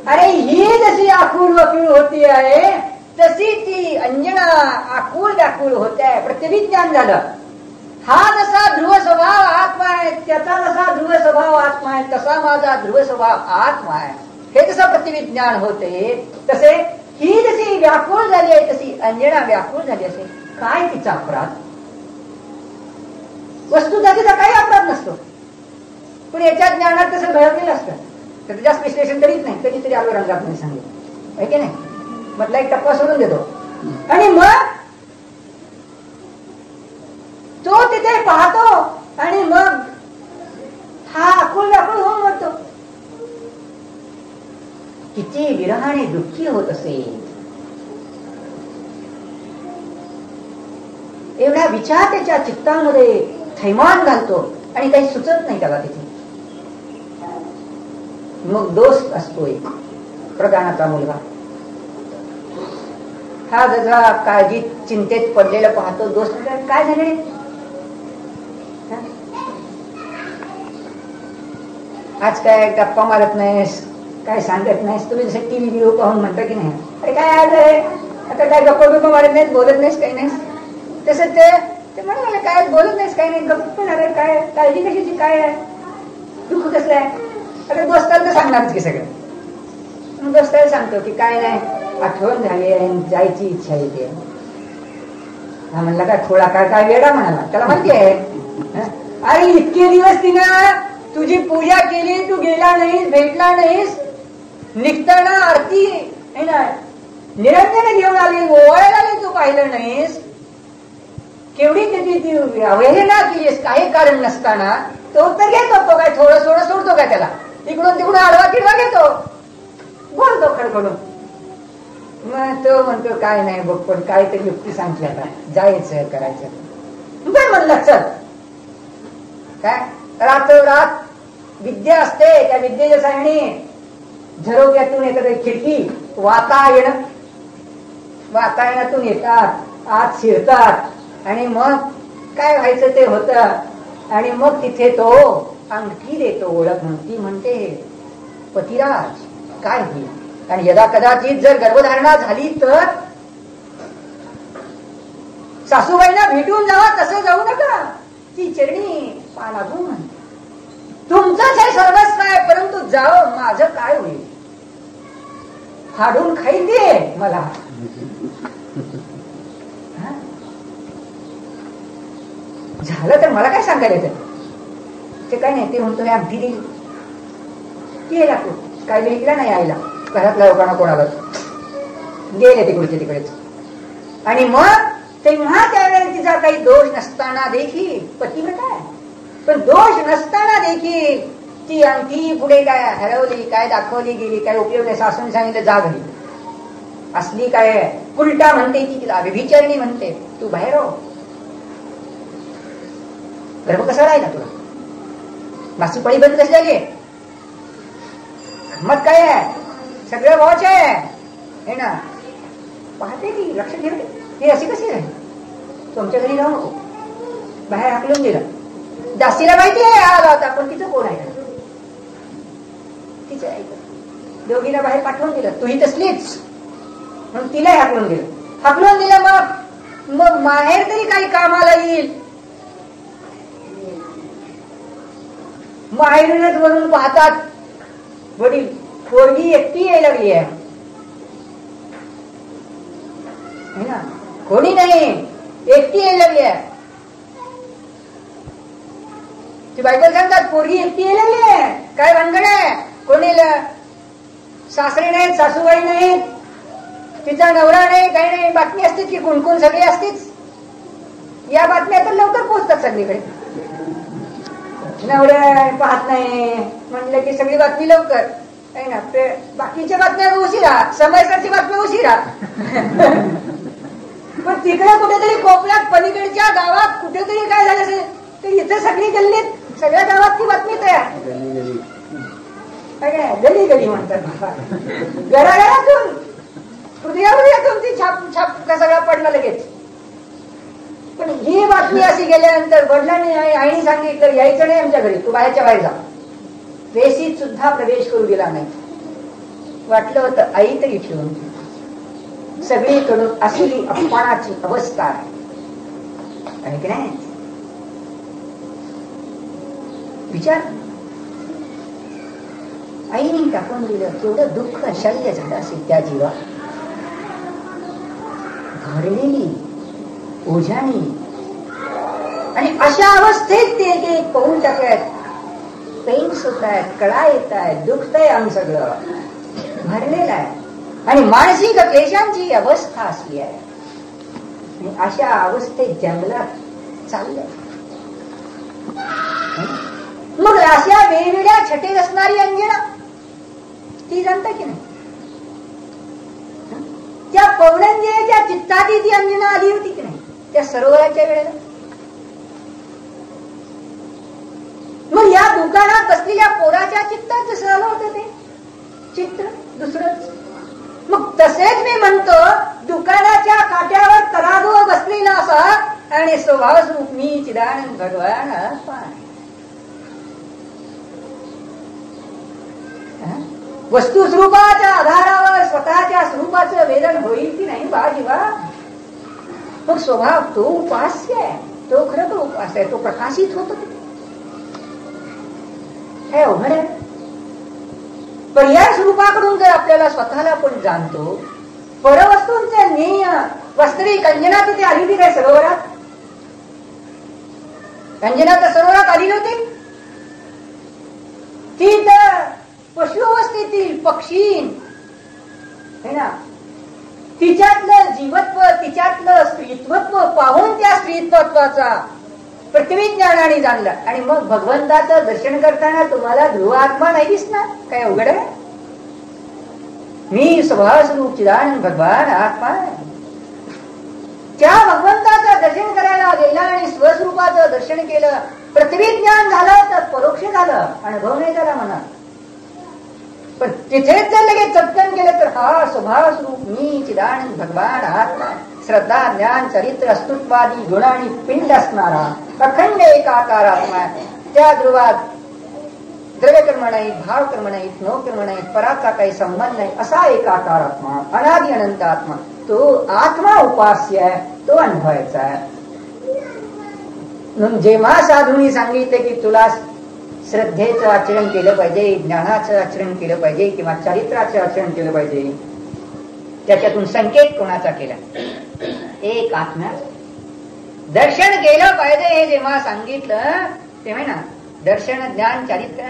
अरे ही जशी आकुळ वकील होती आहे तशी ती अंजना आकुळ व्याकुळ होत आहे. प्रतिविज्ञान झालं. हा जसा ध्रुव स्वभाव आत्मा आहे, त्याचा जसा ध्रुव स्वभाव आत्मा आहे, तसा माझा ध्रुव स्वभाव आत्मा आहे. हे जसं प्रतिविज्ञान होते तसे ही जशी व्याकुळ झाली आहे तशी अंजना व्याकुळ झाली असेल. काय तिचा अपराध? वस्तुतः तिचा काही अपराध नसतो, पण याच्या ज्ञानात तसं घडवलेलं असतं. तर जास्त विश्लेषण करीत नाही. कधीतरी आलो रंगात नाही सांगितलं आहे की नाही. म्हटलं एक टप्पा सोडून देतो आणि मग तो तिथे पाहतो आणि मग हा आकुळ व्याकुळ होऊन मरतो. किती विरहाने दुःखी होत असेल. एवढा विचार त्याच्या चित्तामध्ये थैमान घालतो आणि काही सुचत नाही त्याला तिथे. मग दोस्त असतो एक प्रधानाचा मुलगा. हा जसा काळजीत चिंतेत पडलेला पाहतो. दोस्त म्हणजे काय झाले, आज काय गप्पा मारत नाहीस, काय सांगत नाहीस. तुम्ही जसे टीव्ही व्हिडिओ पाहून म्हणता की नाही, अरे काय आज आहे आता, काय गप्पा बिप्पा मारत नाहीस, बोलत नाहीस, काही नाही. तसं ते म्हणाले काय बोलत नाहीस, काही नाही, गप्प पण. अरे काय काळजी कशाची, काय आहे, दुःख कसलं आहे. अरे दोस्ताला तर सांगणारच की सगळं. मग दोस्ताला सांगतो की काय नाही, आठवण झाली आहे, जायची इच्छा येते. हा म्हणला काय थोडा काय वेडा म्हणाला, त्याला माहिती आहे. अरे इतके दिवस तिनं तुझी पूजा केली, तू गेला नाहीस, भेटला नाहीस, निघताना आरती आहे ना निरंजन घेऊन आली, ओवाळायला आली, तू पाहिलं नाहीस. केवढी किती ती अवहेलना केलीस काही कारण नसताना. तो तर घेतो, तो काय थोडं थोडं सोडतो का त्याला, इकडून तिकडून आडवा किडवा घेतो, बोलतो खडखडून. मग तो म्हणतो काय नाही बघ, पण काहीतरी युक्ती सांगते, आता जायचं करायचं. बरं म्हणलं चल. काय रात विद्या असते, त्या विद्येच्या सांगणी झरोक्यातून एखादी खिडकी वातायनातून येतात, आत शिरतात आणि मग काय व्हायचं ते होतं. आणि मग तिथे तो अंगठी देतो, ओळख म्हणून. ती म्हणते पतिराज काय होईल. आणि यदा कदाचित जर गर्भधारणा झाली तर सासूबाईंना भेटून जावा, तसं जाऊ नका, ती चरणी पालागू म्हणते. तुमचंच हे सर्वस्व आहे, परंतु जाओ, माझं काय होईल, फाडून खाईल दे मला. झालं तर मला काय सांगायला येतं. ते काय नाही, ते म्हणतो अगदी दिली गेला, तू काय भेटला नाही आईला, घरातल्या लोकांना कोणाला, गेले तिकडेच. आणि मग तेव्हा त्यावेळेला तिचा काही दोष नसताना देखील पतिव्रता आहे, पण दोष नसताना देखील ती अंगठी पुढे काय हरवली, काय दाखवली गेली, काय उपयोग नाही. सासून सांगितलं जा घरी. असली काय उलटा म्हणते ती, तिला व्यभिचारिणी म्हणते. तू बाहेर हो, गर्भ कसा राहिला तुला, मासिक पाळी बंद कशी झाली, मत काय आहे, सगळं वॉच आहे ना. पाहते ती, लक्ष ठेवते, हे अशी कशी राहील. तुमच्या घरी राहू नको, बाहेर हाकलून दिलं. दासीला माहिती आहे आला होता, पण तिचं कोण आहे, तिचं ऐकत. दोघीला बाहेर पाठवून दिलं, तूही तसलीच म्हणून तिलाही हाकलून दिलं. मग माहेर तरी काही कामाला येईल. माहेरूनच म्हणून पाहतात वडील, पोरगी एकटी यायला लागली आहे ना, कोणी नाही, एकटी यायला लागली आहे. ती बायकोला सांगतात पोरगी एकटी यायला लागली आहे, काय भानगड आहे, कोणी सासरे नाहीत, सासूबाई नाहीत, तिचा नवरा नाही, काही नाही. बातमी असते की कोण सगळे असतेच. या बातम्या तर लवकर पोहोचतात सगळीकडे. नवऱ्या पाहत नाही म्हटलं की सगळी बातमी लवकर आहे ना. बाकीच्या बातम्या उशिरा, समयसाची बातम्या उशिरा. पण तिकडे कुठेतरी कोकणात पलीकडच्या गावात कुठेतरी काय झालं असेल तर इथं सगळी गल्लीत, सगळ्या गावात ती बातमी तयार. गली गली म्हणतात, घराघरातून हृदयातून ती छाप सगळा पडला लगेच. पण ही बातमी अशी गेल्यानंतर वडिलांनी आईने सांगितलं यायचं नाही आमच्या घरी, तू बाहेरच्या बाहेर जा. वेशीत सुद्धा प्रवेश करू दिला नाही. वाटलं होतं आई तरी ठेवून, सगळीकडून असली अपमानाची अवस्था आहे की नाही? विचार, आईने टाकून दिलं, केवढं दुःख शल्य झालं असेल त्या जीवा, भरलेली ओझ्यानी. आणि अशा अवस्थेत ते पाहून टाकत, पेन्स होत आहेत, कळा येत आहेत, दुखतंय अंग सगळं भरलेलं आहे आणि मानसिक क्लेशांची अवस्था असली आहे. आणि अशा अवस्थेत जंगलात चाललंय. मग अशा वेगवेगळ्या छटे असणारी अंजना ती जाणता की नाही? त्या पवनंजेच्या चित्ताती ती अंजना आली होती की नाही त्या सरोवराच्या वेळेला? मग या दुकानात बसलेल्या पोराच्या चित्तात जसं आलं होतं ते चित्र दुसरंच. मग तसेच मी म्हणतो, दुकानाच्या काट्यावर तराजू बसलेला असा आणि स्वभाव स्वरूप मी चिदानंद भगवान वस्तू स्वरूपाच्या आधारावर स्वतःच्या स्वरूपाचं वेदन होईल की नाही बा जीवा? मग स्वभाव तो उपास्य आहे, तो खरं उपास्य आहे, तो प्रकाशित होतो. हे अवघड आहे. पर्याय स्वरूपाकडून जर आपल्याला स्वतःला पण जाणतो, परवस्तूंचे ज्ञेय वास्तविक अंजना तिथे आली होती काय सरोवरात? अंजना तर सरोवरात आली नव्हती. ती तर पशुअवस्थेतील पक्षी है ना, तिच्यातलं जीवत्व, तिच्यातलं स्त्रीत्वत्व पाहून त्या स्त्रीत्वाचा पृथ्वी ज्ञानाने जाणलं. आणि मग भगवंताचं दर्शन करताना तुम्हाला ध्रुव आत्मा नाही दिसणार काय? अवघड आहे. मी स्वभाव स्वरूप चिदानंद भगवान आत्मा आहे. त्या भगवंताचं दर्शन करायला गेला आणि स्वस्वरूपाचं दर्शन केलं, पृथ्वी ज्ञान झालं तर परोक्ष झालं, अनुभव नाही झाला म्हणा. पण तिथेच जर लगेच चटकन केलं तर हा स्वभाव स्वरूप मी चिदानंद भगवान आत्मा, श्रद्धा ज्ञान चरित्र अस्तित्वादी गुण आणि पिंड असणारा अखंड एकाकार आत्मा. त्या ध्रुवात द्रव्यकर्म नाही, भावकर्म नाही, नवकर्म नाही, पराचा काही संबंध नाही, असा एकाकार आत्मा, अनादि अनंत आत्मा. तो आत्मा उपास्य आहे, तो अनुभवायचा आहे. म्हणून जेव्हा साधूंनी सांगितले की तुला श्रद्धेचं आचरण केलं पाहिजे, ज्ञानाचं आचरण केलं पाहिजे किंवा चरित्राचं आचरण केलं पाहिजे, त्याच्यातून संकेत कोणाचा केला? एक आत्मा दर्शन केलं पाहिजे हे जेव्हा सांगितलं तेव्हा ना, दर्शन ज्ञान चरित्र